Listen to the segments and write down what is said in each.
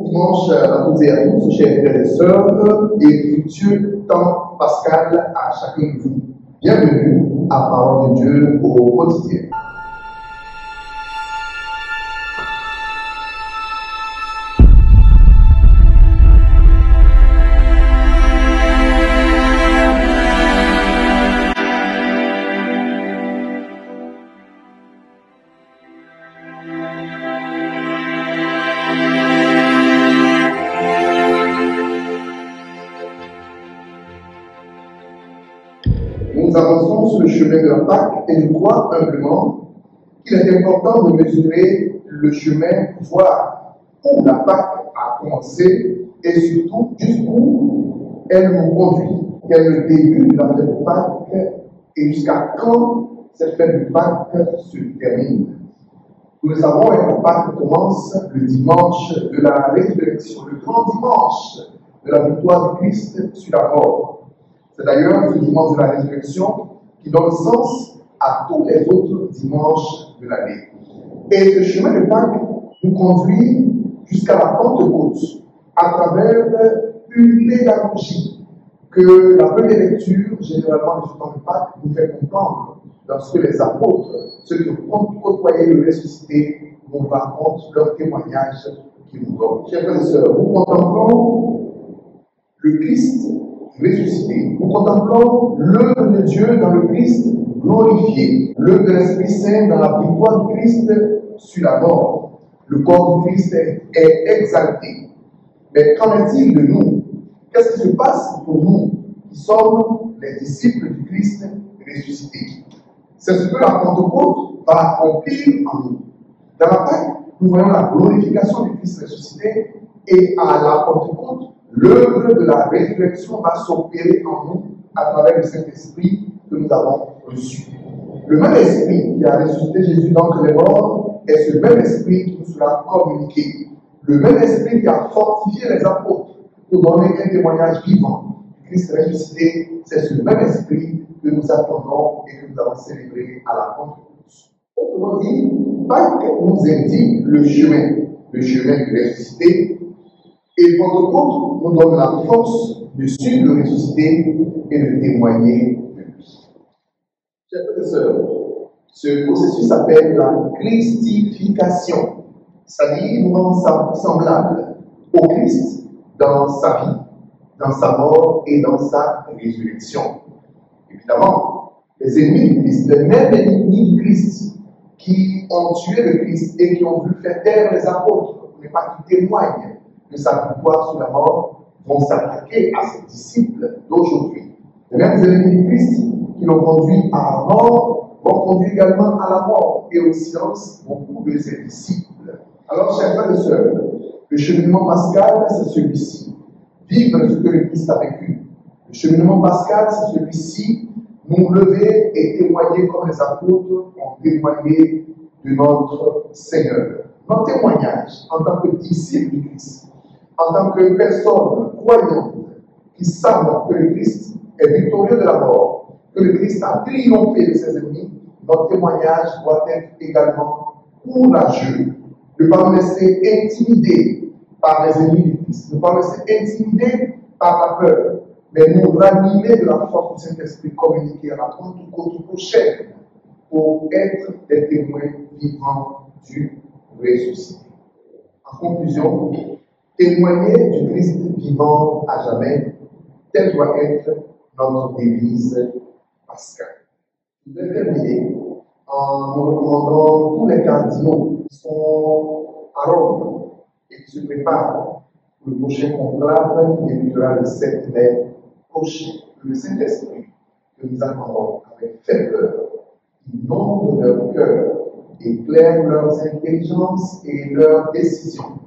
Dimanche à toutes et à tous, chers frères et sœurs, et fructueux temps pascal à chacun de vous. Bienvenue à Parole de Dieu au quotidien. Nous avançons sur le chemin de la Pâque et je crois humblement qu'il est important de mesurer le chemin pour voir où la Pâque a commencé et surtout jusqu'où elle nous conduit. Quel est le début de la fête de Pâques et jusqu'à quand cette fête de Pâques se termine. Nous le savons, la Pâque commence le dimanche de la résurrection, le grand dimanche de la victoire de Christ sur la mort. C'est d'ailleurs ce dimanche de la résurrection qui donne sens à tous les autres dimanches de l'année. Et ce chemin de Pâques nous conduit jusqu'à la Pentecôte à travers une pédagogie que la première lecture, généralement de ce temps de Pâques, nous fait comprendre lorsque les apôtres, ceux qui ont côtoyé le ressuscité, nous racontent leur témoignage qu'ils nous donnent. Chers frères et sœurs, nous contemplons le Christ ressuscité. Nous contemplons l'œuvre de Dieu dans le Christ glorifié, l'œuvre de l'Esprit Saint dans la victoire du Christ sur la mort. Le corps du Christ est exalté. Mais qu'en est-il de nous? Qu'est-ce qui se passe pour nous qui sommes les disciples du Christ ressuscité? C'est ce que la Pentecôte va accomplir en nous. Dans la Pâque, nous voyons la glorification du Christ ressuscité et à la Pentecôte, l'œuvre de la résurrection va s'opérer en nous à travers le Saint-Esprit que nous avons reçu. Le même esprit qui a ressuscité Jésus d'entre les morts est ce même esprit qui nous sera communiqué. Le même esprit qui a fortifié les apôtres pour donner un témoignage vivant du Christ ressuscité, c'est ce même esprit que nous attendons et que nous avons célébré à la Pentecôte. Autrement dit, Pâques nous indique le chemin du ressuscité. Et Pentecôte nous donne la force de suivre le ressuscité et de témoigner de lui. Chers frères et sœurs, ce processus s'appelle la christification, c'est-à-dire nous rendre semblable au Christ dans sa vie, dans sa mort et dans sa résurrection. Évidemment, les ennemis du Christ, les mêmes ennemis du Christ qui ont tué le Christ et qui ont voulu faire taire les apôtres, mais pas qui témoignent de sa victoire sur la mort, vont s'attaquer à ses disciples d'aujourd'hui. Les mêmes ennemis du Christ qui l'ont conduit à la mort vont conduire également à la mort et au silence beaucoup de ses disciples. Alors, chers frères et sœurs, le cheminement pascal, c'est celui-ci. Vivre ce que le Christ a vécu. Le cheminement pascal, c'est celui-ci. Nous lever et témoigner comme les apôtres ont témoigné de notre Seigneur. Notre témoignage en tant que disciples du Christ, en tant que personnes croyantes qui savent que le Christ est victorieux de la mort, que le Christ a triomphé de ses ennemis, notre témoignage doit être également courageux. Ne pas nous laisser intimider par les ennemis du Christ, ne pas nous laisser intimider par la peur, mais nous ranimer de la force du Saint-Esprit communiquée à la Pentecôte prochaine pour être des témoins vivants du ressuscité. En conclusion, témoigner du Christ vivant à jamais, tel doit être notre devise pascale. Je vais terminer en nous recommandant tous les cardinaux qui sont à Rome et qui se préparent pour le prochain conclave qui débutera le 7 mai prochain. Que le Saint-Esprit que nous attendons avec ferveur inonde leur cœur, éclaire leurs intelligences et leurs décisions.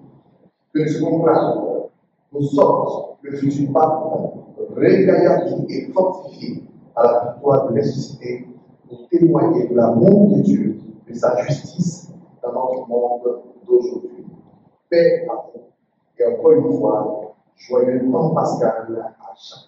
Que de ce conclave nous sorte le futur pape régaillardi et fortifié à la victoire de ressuscité pour témoigner de l'amour de Dieu, de sa justice dans notre monde d'aujourd'hui. Paix à vous et encore une fois, joyeux temps pascal à chacun.